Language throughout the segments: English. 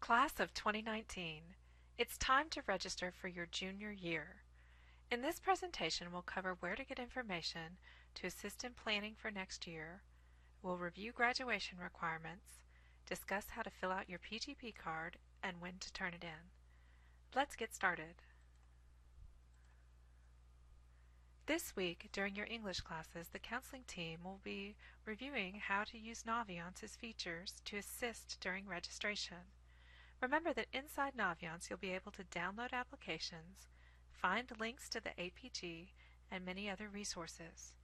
Class of 2019, it's time to register for your junior year. In this presentation, we'll cover where to get information to assist in planning for next year. We'll review graduation requirements, discuss how to fill out your PGP card, and when to turn it in. Let's get started. This week, during your English classes, the counseling team will be reviewing how to use Naviance's features to assist during registration. Remember that inside Naviance you'll be able to download applications, find links to the APG, and many other resources.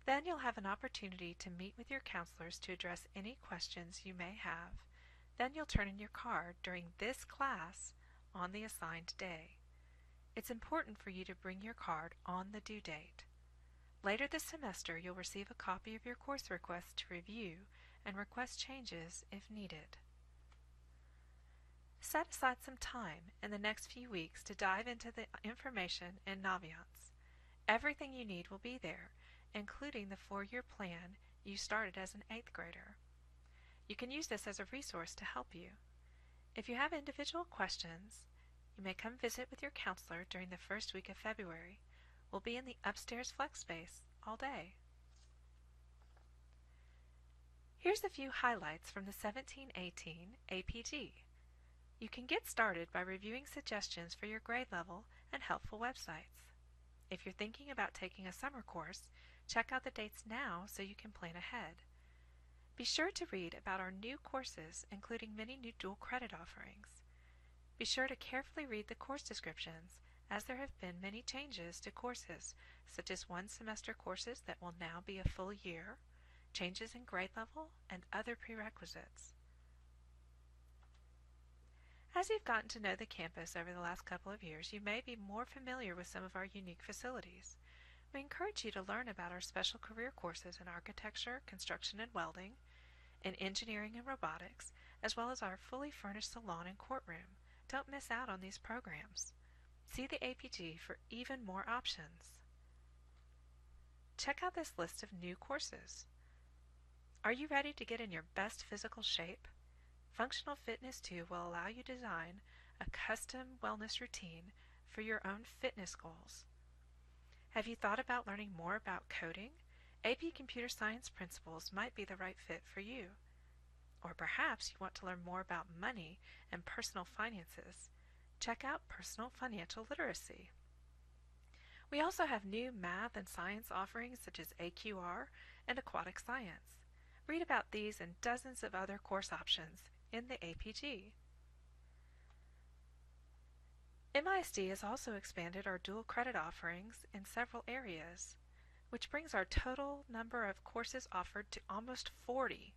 Then you'll have an opportunity to meet with your counselors to address any questions you may have. Then you'll turn in your card during this class on the assigned day. It's important for you to bring your card on the due date. Later this semester you'll receive a copy of your course request to review and request changes if needed. Set aside some time in the next few weeks to dive into the information in Naviance. Everything you need will be there, including the 4-year plan you started as an 8th grader. You can use this as a resource to help you. If you have individual questions, you may come visit with your counselor during the first week of February. We'll be in the upstairs flex space all day. Here's a few highlights from the 17-18 APG. You can get started by reviewing suggestions for your grade level and helpful websites. If you're thinking about taking a summer course, check out the dates now so you can plan ahead. Be sure to read about our new courses, including many new dual credit offerings. Be sure to carefully read the course descriptions, as there have been many changes to courses, such as one-semester courses that will now be a full year, changes in grade level, and other prerequisites. As you've gotten to know the campus over the last couple of years, you may be more familiar with some of our unique facilities. We encourage you to learn about our special career courses in architecture, construction and welding, in engineering and robotics, as well as our fully furnished salon and courtroom. Don't miss out on these programs. See the APG for even more options. Check out this list of new courses. Are you ready to get in your best physical shape? Functional Fitness 2 will allow you to design a custom wellness routine for your own fitness goals. Have you thought about learning more about coding? AP Computer Science Principles might be the right fit for you. Or perhaps you want to learn more about money and personal finances. Check out Personal Financial Literacy. We also have new math and science offerings such as AQR and Aquatic Science. Read about these and dozens of other course options in the APG. MISD has also expanded our dual credit offerings in several areas, which brings our total number of courses offered to almost 40.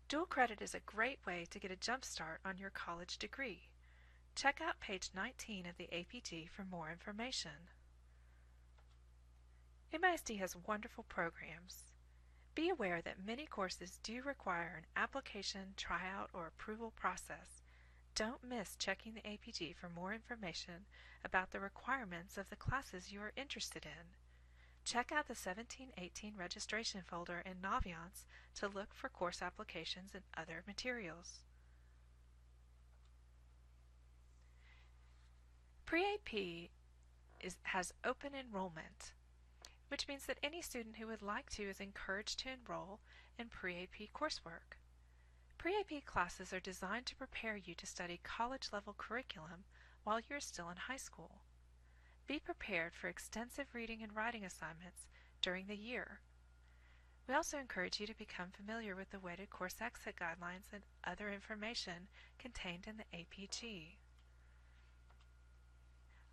Dual credit is a great way to get a jump start on your college degree. Check out page 19 of the APG for more information. MISD has wonderful programs. Be aware that many courses do require an application, tryout, or approval process. Don't miss checking the APG for more information about the requirements of the classes you are interested in. Check out the 17-18 registration folder in Naviance to look for course applications and other materials. Pre-AP has open enrollment, which means that any student who would like to is encouraged to enroll in pre-AP coursework. Pre-AP classes are designed to prepare you to study college-level curriculum while you're still in high school. Be prepared for extensive reading and writing assignments during the year. We also encourage you to become familiar with the weighted course exit guidelines and other information contained in the APG.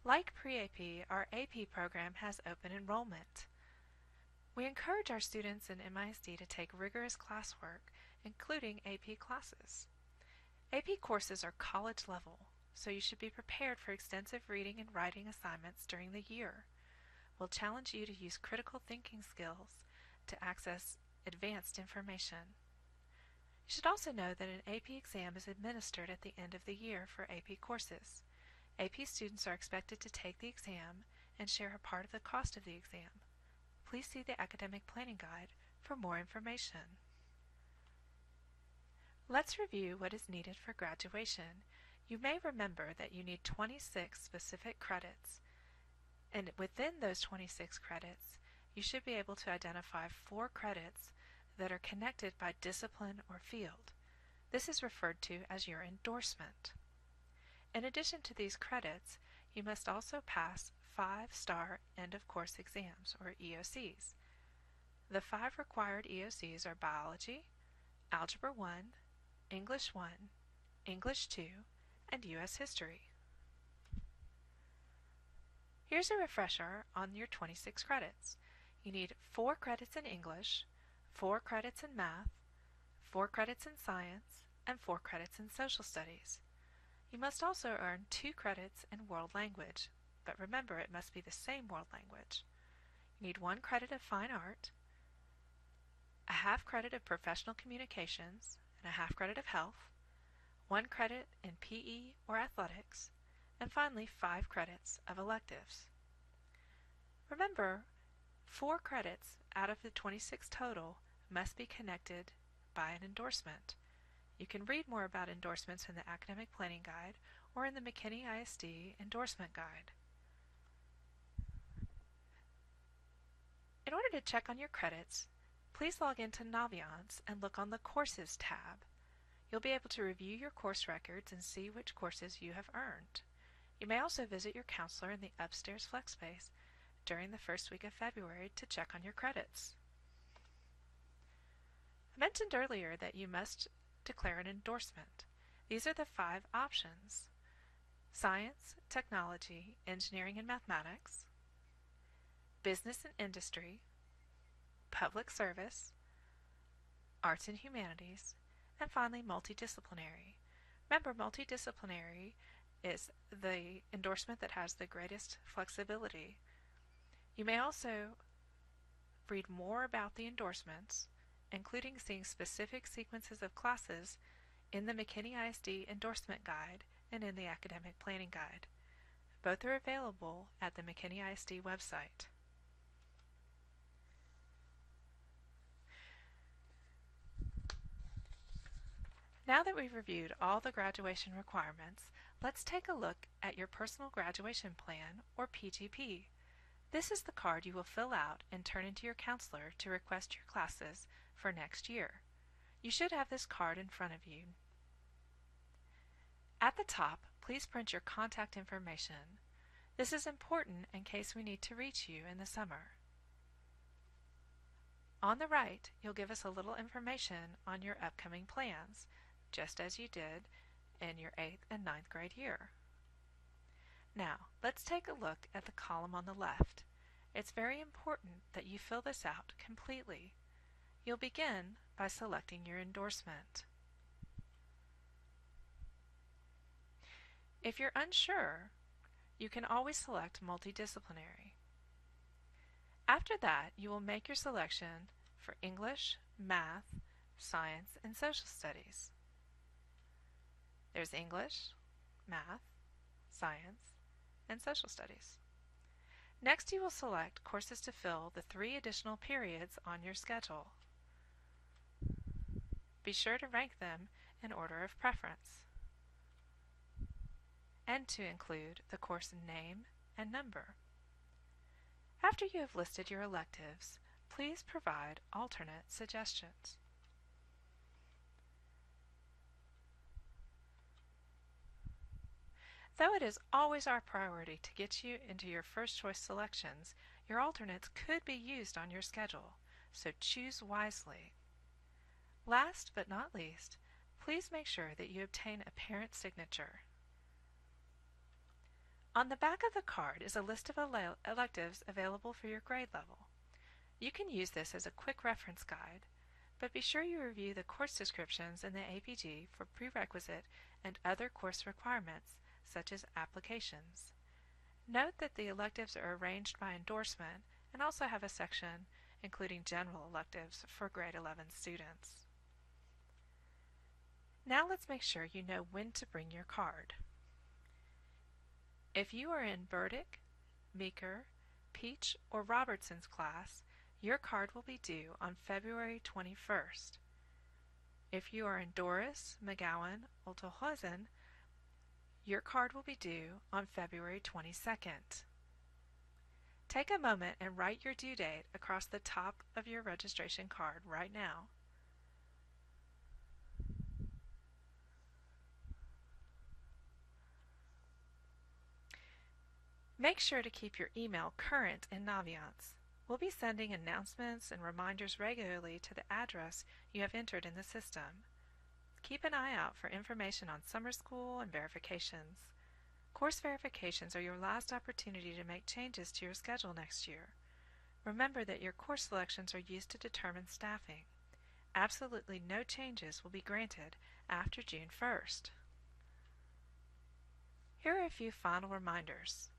Like pre-AP, our AP program has open enrollment. We encourage our students in MISD to take rigorous classwork, including AP classes. AP courses are college level, so you should be prepared for extensive reading and writing assignments during the year. We'll challenge you to use critical thinking skills to access advanced information. You should also know that an AP exam is administered at the end of the year for AP courses. AP students are expected to take the exam and share a part of the cost of the exam. Please see the Academic Planning Guide for more information. Let's review what is needed for graduation. You may remember that you need 26 specific credits, and within those 26 credits, you should be able to identify 4 credits that are connected by discipline or field. This is referred to as your endorsement. In addition to these credits, you must also pass 5-star end-of-course exams, or EOCs. The 5 required EOCs are Biology, Algebra 1, English 1, English 2, and U.S. History. Here's a refresher on your 26 credits. You need 4 credits in English, 4 credits in math, 4 credits in science, and 4 credits in social studies. You must also earn 2 credits in world language, but remember it must be the same world language. You need 1 credit of fine art, a half credit of professional communications, and a half credit of health, 1 credit in PE or athletics, and finally 5 credits of electives. Remember, 4 credits out of the 26 total must be connected by an endorsement. You can read more about endorsements in the Academic Planning Guide or in the McKinney ISD Endorsement Guide. In order to check on your credits, please log into Naviance and look on the Courses tab. You'll be able to review your course records and see which courses you have earned. You may also visit your counselor in the upstairs flex space during the first week of February to check on your credits. I mentioned earlier that you must declare an endorsement. These are the 5 options: Science, Technology, Engineering and Mathematics, Business and Industry, Public Service, Arts and Humanities, and finally multidisciplinary. Remember, multidisciplinary is the endorsement that has the greatest flexibility. You may also read more about the endorsements, including seeing specific sequences of classes, in the McKinney ISD Endorsement Guide and in the Academic Planning Guide. Both are available at the McKinney ISD website. Now that we've reviewed all the graduation requirements, let's take a look at your Personal Graduation Plan, or PGP. This is the card you will fill out and turn into your counselor to request your classes for next year. You should have this card in front of you. At the top, please print your contact information. This is important in case we need to reach you in the summer. On the right, you'll give us a little information on your upcoming plans, just as you did in your 8th and 9th grade year. Now, let's take a look at the column on the left. It's very important that you fill this out completely. You'll begin by selecting your endorsement. If you're unsure, you can always select multidisciplinary. After that, you will make your selection for English, Math, Science, and Social Studies. There's English, Math, Science, and Social Studies. Next, you will select courses to fill the 3 additional periods on your schedule. Be sure to rank them in order of preference, and to include the course name and number. After you have listed your electives, please provide alternate suggestions. Though it is always our priority to get you into your first choice selections, your alternates could be used on your schedule, so choose wisely. Last but not least, please make sure that you obtain a parent signature. On the back of the card is a list of electives available for your grade level. You can use this as a quick reference guide, but be sure you review the course descriptions in the APG for prerequisite and other course requirements, such as applications. Note that the electives are arranged by endorsement and also have a section including general electives for grade 11 students. Now let's make sure you know when to bring your card. If you are in Burdick, Meeker, Peach, or Robertson's class, your card will be due on February 21st. If you are in Doris, McGowan, Olthohausen, your card will be due on February 22nd. Take a moment and write your due date across the top of your registration card right now. Make sure to keep your email current in Naviance. We'll be sending announcements and reminders regularly to the address you have entered in the system. Keep an eye out for information on summer school and verifications. Course verifications are your last opportunity to make changes to your schedule next year. Remember that your course selections are used to determine staffing. Absolutely no changes will be granted after June 1st. Here are a few final reminders.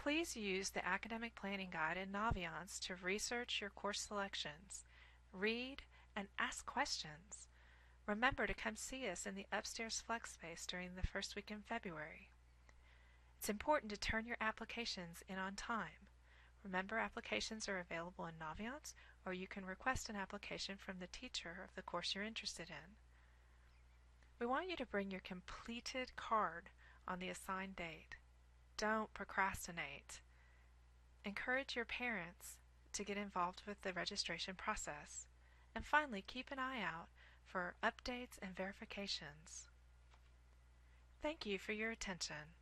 Please use the Academic Planning Guide in Naviance to research your course selections, read, and ask questions. Remember to come see us in the upstairs flex space during the first week in February. It's important to turn your applications in on time. Remember, applications are available in Naviance, or you can request an application from the teacher of the course you're interested in. We want you to bring your completed card on the assigned date. Don't procrastinate. Encourage your parents to get involved with the registration process. And finally, keep an eye out for updates and verifications. Thank you for your attention.